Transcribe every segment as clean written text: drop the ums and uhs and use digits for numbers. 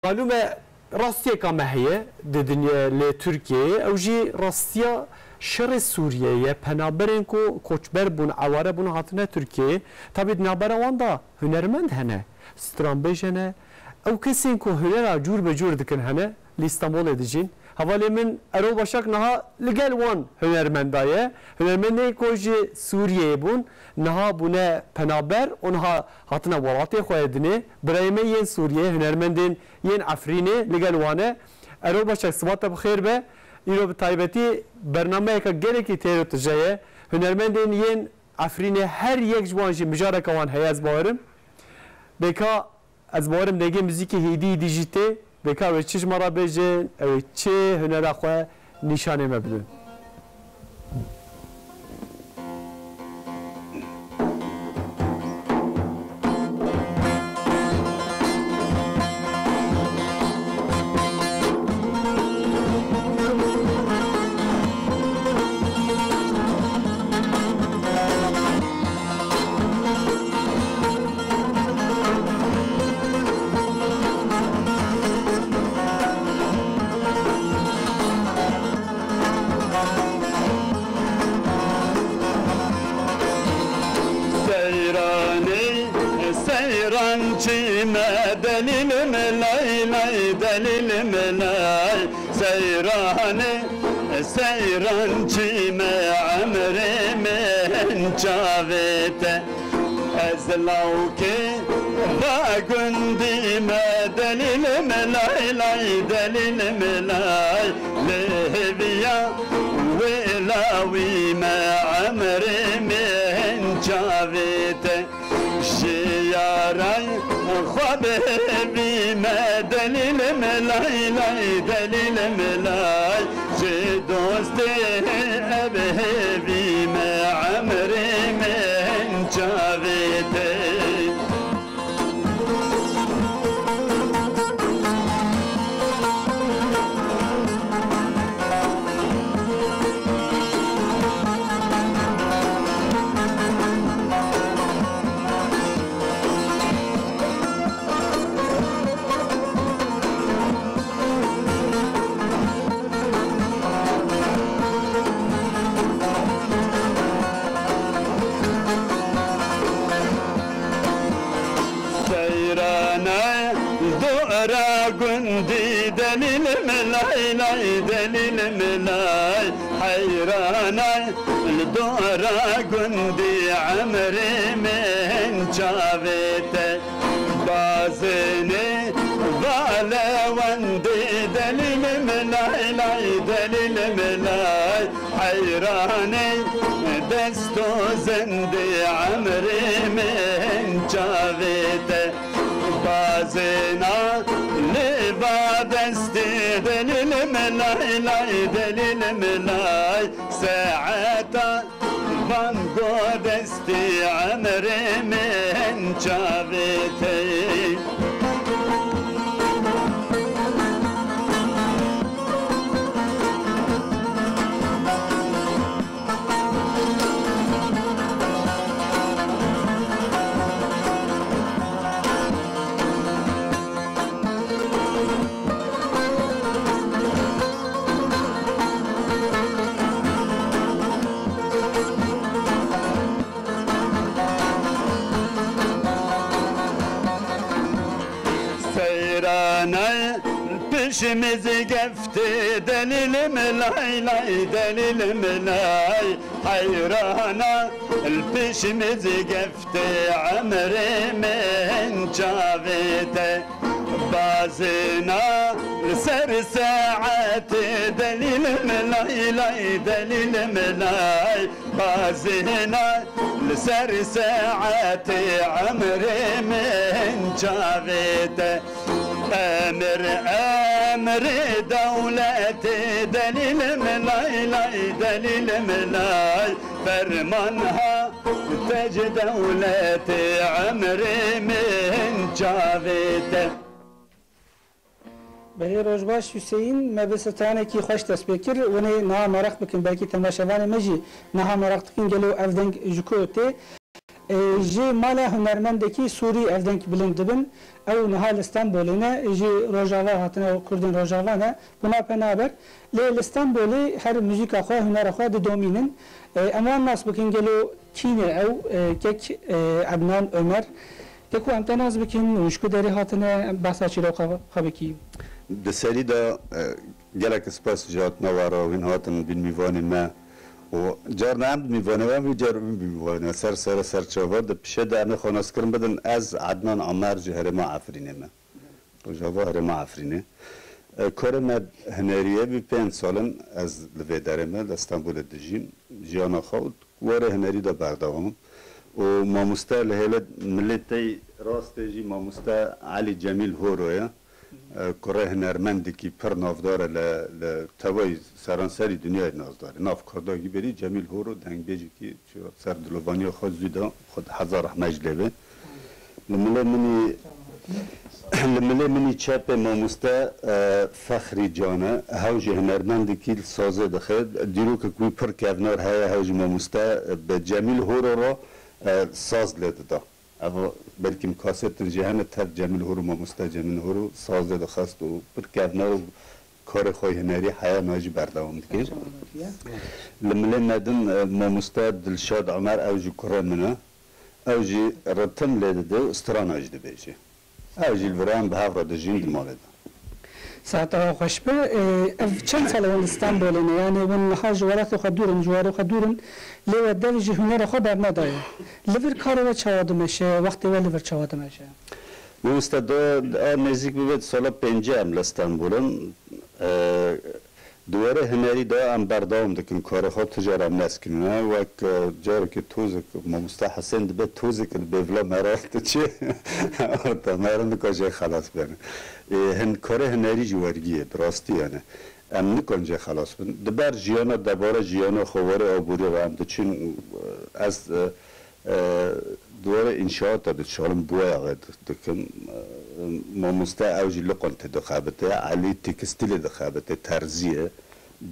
معلومه راستیه که هي دنیا لتركيا او جي راستيا شر سوریه پنابرین کو کوچبر بون عواره بون هاتنه ترکیه تابی نابره واندا هنرمند هنه سترامبیجنه او کسی کو هنر جور به جور دکن هنه لیستانبول ادیجین حوالی من ارو باشک نها لگل وان هنرمندایه هنرمنده کوچی سوریه بون نها بونه پنابر اونها هاتنه ولاتی خواهدنه برایمه ین سوریه هنرمندین ین افرینه لگل وانه ارو باشک سبات بخیر به ایرو به تایبتی برنامه که گله کی تیرو تجایه هنرمندین ین افرین هر یک جوانجی مجاره کوان هی از باورم بکا از باورم دیگه موزیک هیدی دیجیته بکا و چیز مرا بجن و چه هنر خواه نشانه مبدون سيران جيما عمري من جاويته أزلوكي باقندي ما دليل ملاي لاي دليل ملاي لهبيا ولاوي ما عمري من جاويته شياراي خبيبي ما دليل ملاي لاي دليل ملاي دوستي أبهبي ما عمري من جاويتي قندي دليل ملاي لاي دليل ملاي حيرانا الدورة قندي عمري من جاويته بازني بالا وندي دليل ملاي لاي دليل ملاي حيراني دستو زندي عمري من جاويته بازنا لبادستي دليل ملاي لاي دليل ملاي ساعتا فانقو دستي عمري من جاويتي شمز قفتي دليل ملاي لاي دليل ملاي حيرانا البشمز قفتي عمري من جاويته بازنا لسر ساعتي دليل ملاي لاي دليل ملاي بازنا لسر ساعتي عمري من جاويته أمر دولتي دليل ملاي لاي دليل ملاي فرمانها تج دولتي عمري من جاويته بله روزباش حسین مبستانه کی خوش تسبیکر ونی نه مرق بکن بلکی تماشاوان مجی نه مرق تکن گلو افدنگ جکوته جی مال هنرمندکی سوری evden ki bilind dibin ev nihal İstanbul'ine jî Rojava hatine Kurdin Rojava ne buna penaber le İstanbul'u her müzik xwe huner xwe di domînin eman nas bikin gelo kîne ew kek Adnan Ömer kek em te nas bikin û derî hatine behsa çîroka xwe bikî di serî de gelek spas ji hatina wara wîn hatin bin mîvanên me û car ne em mîvanê we wî car min mîvanê ser çavar di pişê de em ê xwenaskirin bidin ez Adnan Ömer ji herêma Efrînê me Rojava herêma Efrînê karê me hunerî ye vî 5 salin ez li vê derê me li Stenbolê dijîm jiyana xwe warê hunerî de berdewamim û mamoste li hêle milletê rastê jî mamoste Elî Cemîl Horo ye Kore hunermendekî pir navdar e li tevayê seranserî dunyayê nazdar e nav Kurdagî berî Cemîl Horo dengbêjekî ser dilovaniya xwe zû da xwe hezar rehme ji lê be li milê minî çepê mamoste Fexrî Can e hew jî hunermendekî sazê dixe dîrokek wî pir kevnar heye hew jî mamoste bi Cemîl Horo re saz lê dida ev belkî kasetir jî hene tev Cemîl Horo mamoste Cemîl Horo saz lê dixest û pir kevnar û karê xwe hunerî heya me jî berdewam dikir li milê me din mamoste Dilşad Ömer ew jî kurê min e ew jî ritim lê dide strana jî dibêje ew jî li viran bi hev re dijîn di malê de Saata hoş be ev çend sal wan İstanbul'e yani wan haj warat xwe durin jwar xwe durin lê we dev jî huner xwe bernedaye li vir karê ve çawa dimeşe wextê we li vir çawa dimeşe Mamoste da nêzik bibe sala pêncê em li Stenbolin Duwere hunerî da em berdewam dikin karê xwe tu jar em neskinin wek carekê tozek mamoste Hesên dibe tozek li bêvla mera diçe te merin dika jê xelas bêne hin karê hunerî jî wergî ye bi rastî yani em nikan jê xelas bin di ber jiyana debara jiyana xwe werê aborî ve em diçin ez duwere înşaata dişalim buwaya ve dikim mamoste ew jî liqontê dixebite Elî tekstîlê dixebite terzîye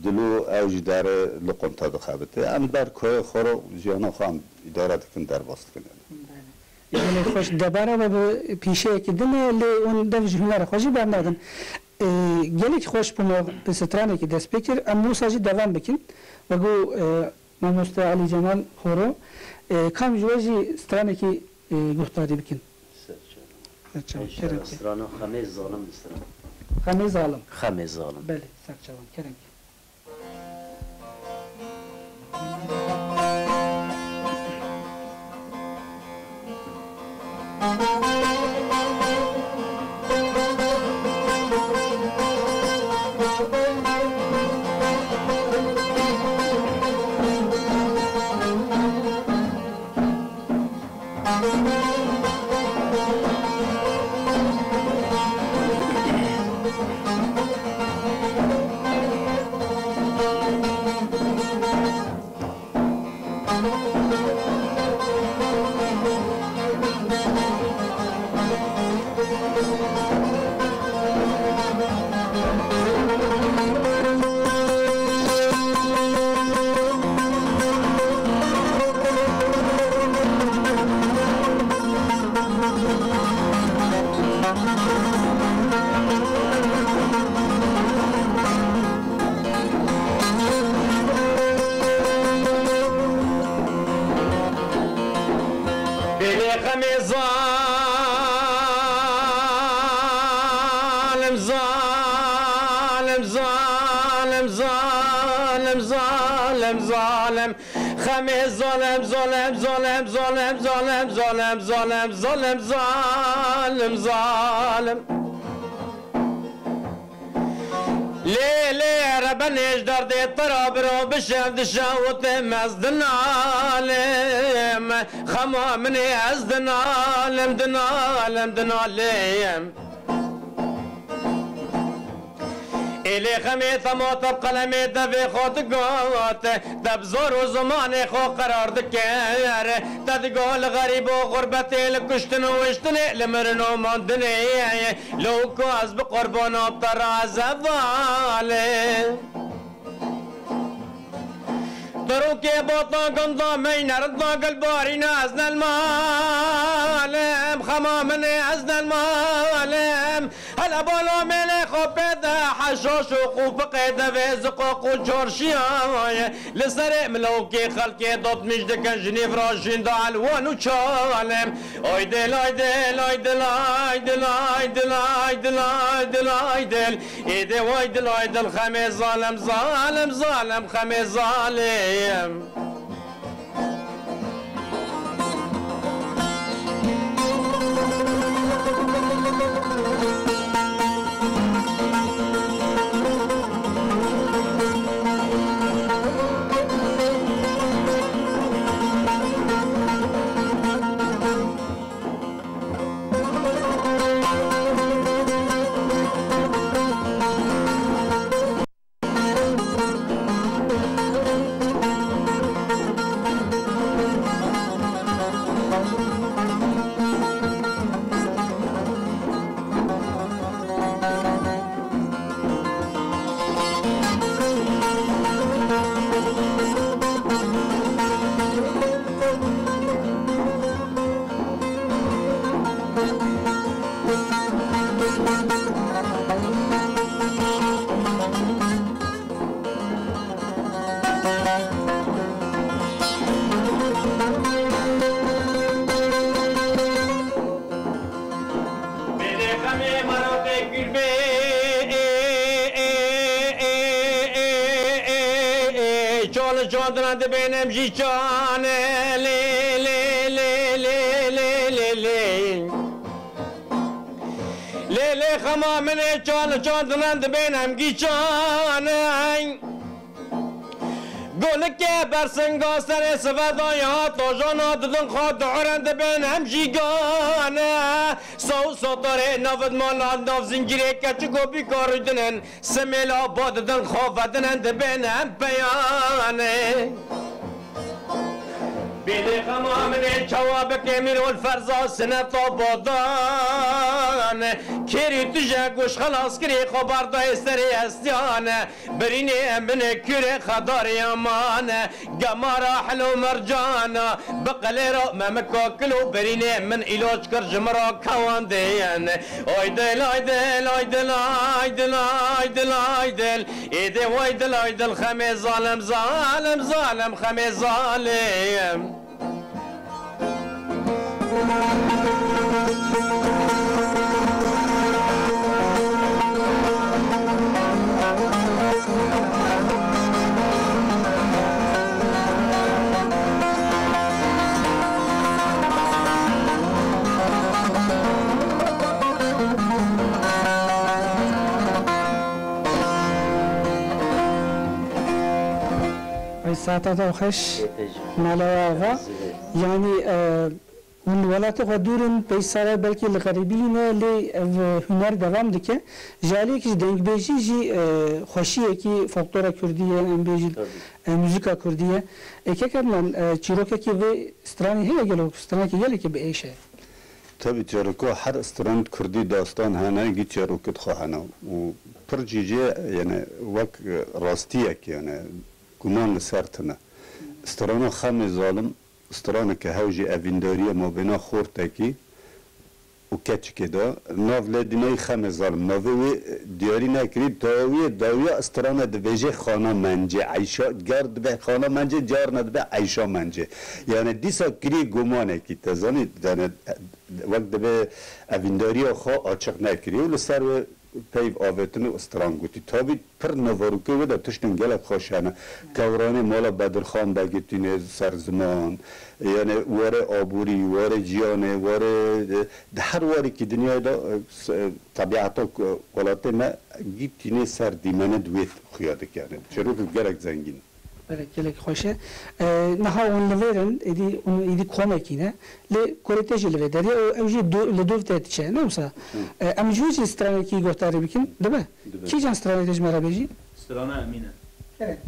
dilo ew jî derê liqonta dixebite em ber koyê xwe re jiyana xwe em îdare dikin derbas dikin yani hoş debara ve pîşeyekî dine lê wan dev jî huner xwe jî bernedin gelek hoş bûma bi stranekî dest pê kir em wisa jî devam bikin wegu mamoste Elî Cemal Horo kam ji we jî stranekî guhdarî bikin Strano xemê zalim distran. Xemê zalim. Xemê zalim. Belê serçavan kerem. ظالم ليلي ربنيش دردي طرابر وبشد شاوت مزدن عالم خما مني ازدن عالم دن عالم دن عالم إلي خميثة موطب قلمي دفي خوت قوت دب زور وزماني خو قرار دكير تدقول غريب وغربتي لكشتن وشتني لمرنو مندني لو كواز بقربانو بطراز فالي دروك بوطا قنضا مين رضا قلباري نازنا المالم خمامني أزنا المالم هلا بولو ملي خبيدا حشوش وقوف قيدا بيزقوق وجورشيا لسرق ملوكي خلقي ضد مجدكن جنيف راشين دا علوان وشالم اويدل اويدل اويدل اويدل اويدل اويدل اويدل اويدل ايدي اويدل اويدل خمي ظالم ظالم ظالم خمي ظالم جاندران بینم جی چانه لی لی لی لی لی لی لی لی لی خمامنه جاندران بینم جی چانه گلکه برسنگا سر سفدایا تو جانا ددن خود عرند بینم جیگانه سو داره نفد مالا نف زنجیره کچگو بیکاردنن سمیلا باددن خوفدنن بینم بیانه بیلی خمامنه جواب کمیر والفرزا سنتا بادان کری تجه گوش خلاص کری خبر دا استری استیانه برینه من کره خدار یمان گمارا حلو مرجانا بقلی را ممکاکلو برینه من ایلاج کر جمرا کوان دیان آیدل آیدل آیدل آیدل آیدل آیدل ایده وایدل آیدل خمی ظالم ظالم ظالم خمی ظالم ساعتها خوش ملاوا يعني من ولات قدورن بيسارة بلكي الغريبين اللي هنر دوام دكه جالي كش دنگ بيجي جي خوشيه كي فولكلور كرديه ام بيجي موسيقى كرديه اكي كمان چيروكه كي و ستراني هي گلو ستراني كي يلي كي بايشه tabii çarıko her strand Kurdi dastan hana git çarıkut khana و پرجیجی yani vak rastiyek yani guman sertine strana kham zalim strana ke hevji evindariye mabena khorteki و keçke da navle dinay kham zalim navwe diyari nakri dawiye strana de veje khana mence Ayşe gard be khana mence jar nad be Ayşe mence yani disa kri gumane ki tazani yani vakt be evindariye kha açık nakri و لسر پیو آوتن استرانگوتی تابی پر نواروکه و در تشتن گلک خوشانه کورانه مالا بدرخان بگیتینه سرزمان یعنی واره آبوری واره جیانه واره هر واری که دنیای دا طبیعتا قلاته ما گیتینه سر دیمانه دویت خیاده کرده چرا که گلک زنگین بله گلک خوشه نها اون لورن ایدی کمکینه لی کوریتش لوداری او اوجی لدوفته تیشه نه مثلا امجوجی استرانه کی گفتاری بکن دبه کی جان استرانه تیج مرا بیجی استرانه امینه evet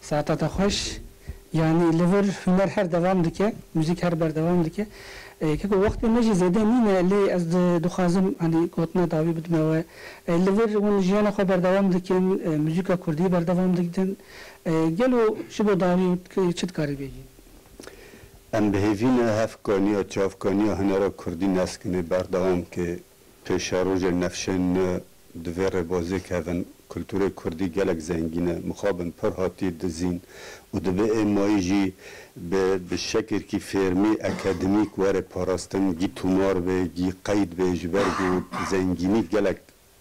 ساعتات خوش يعني ليفر هنر هر دوام دکه موزیک هر بر دوام دکه که وقت نجی زیاده نینه لی از دخوازم يعني گوتنا داوی بدم و ليفر ون جیان خو بر دوام دکن موزیک کردی بر دوام دکن گلو شبو داوی چت کاری بیگی ام بهیوین هفکانی و چافکانی هنر کردی نسکنه بردوام که پیشاروج نفشن دویر بازی که کلتور کردی گلک زنگینه مخابن پر هاتی دزین و دبه ایمایی جی به شکر کی فرمی اکادمیک وره پاراستن گی تومار به گی قید به جبرگ و زنگینی گلک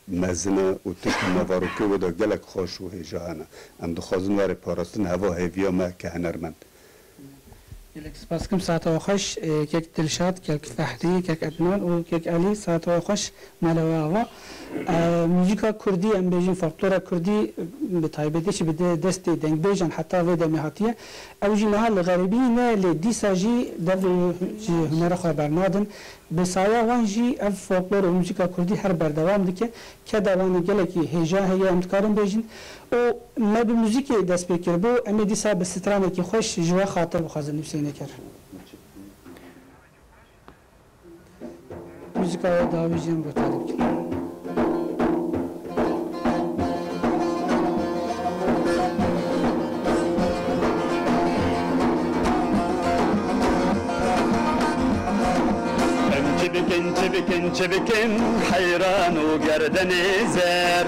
مزنه و تک نواروکه و دا گلک خوش و هجاهنه ام دخوازن وره پاراستن هوا هیویا ما که هنرمند سپاس کم ساعت خوش کیک دلشاد کیک فحری کیک ادنان و کیک علی ساعت خوش مالوا موزیکا کردی ام بیجن فولکلور کردی به تایبتش به دست دنگ بیجن حتی و دمیاتیه او جنها الغربی نه لدیساجی دو هنر خبر نادن به سایه وانجی اف فولکلور و موزیکا کردی هر بردوام دکه که دوام گلکی هجا هیا امتکارم بیجن و ما به موزیک دست بکر بو امی دیسا به سترانه که خوش جوا خاطر بخوازن نفسینه کر موزیکا داوی جیم رو تعریف کرد çebikin hayran o gerdeni zer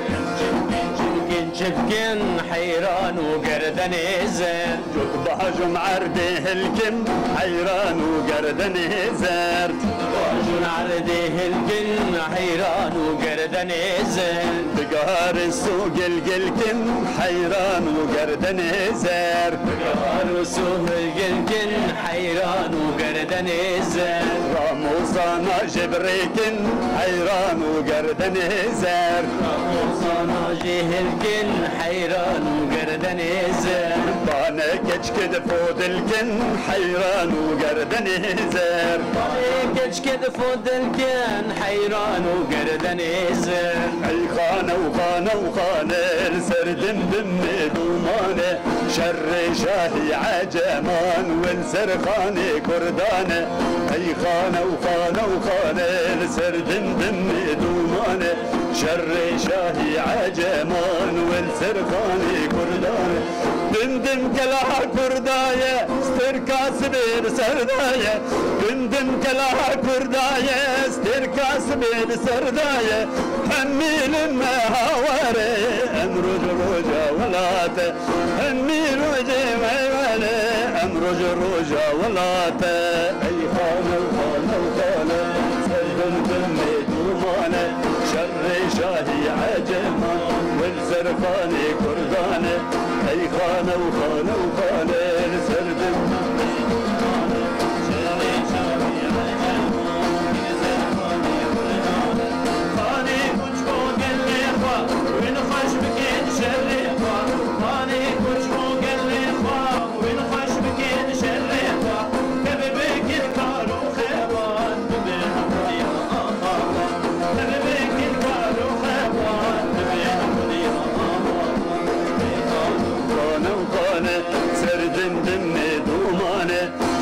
شبكن حيران وقردن زين جوك بحجم عرده الكن حيران وقردن زر بحجم عرده الكن حيران وقردن زين بقهار السوق القلكن حيران وقردن زر بقهار السوق القلكن حيران وقردن زين راموزانا جبريكن حيران وقردن زر راموزانا جهلكن حيران وقردن زين بانا كشكد فود الكن حيران وقردن زر كشكد فود الكن حيران وقردن زين اي خانه وخانه وخانه سردم دم دومانه شر شاهي عجمان والسر خاني كردانه اي خانه وخانه وخانه سردم دم دومانه شر شاهي عجمان والسرخاني كرداية دندم كلاها كرداية استركاس بين سرداية دندم كلاها كرداية استركاس بين سرداية هميل ما هاوري امرج روجا ولاته هميل وجه ويوالي امرج روجا ولاته اي خانه وخانه وخانه سردم دمي دومانه شر شاهي عجمان والزرقاني كردانه اي خانه وخانه وخانه سردم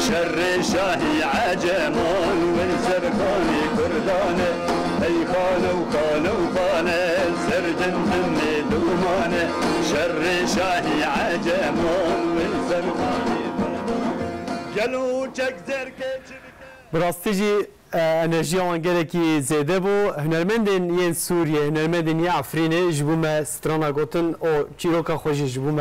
شر شاهي عجمان والزرقاني كردانه اي خانه وخانه وخانه سردن دمي دومانه شر شاهي عجمان والزرقاني كردانه قالوا چك زركه براستيجي انرژی آن گلکی زیاده بو هنرمندین ین سوریه هنرمندین یا افرینه جبوم سترانا گوتن او چیروکا خوشی جبوم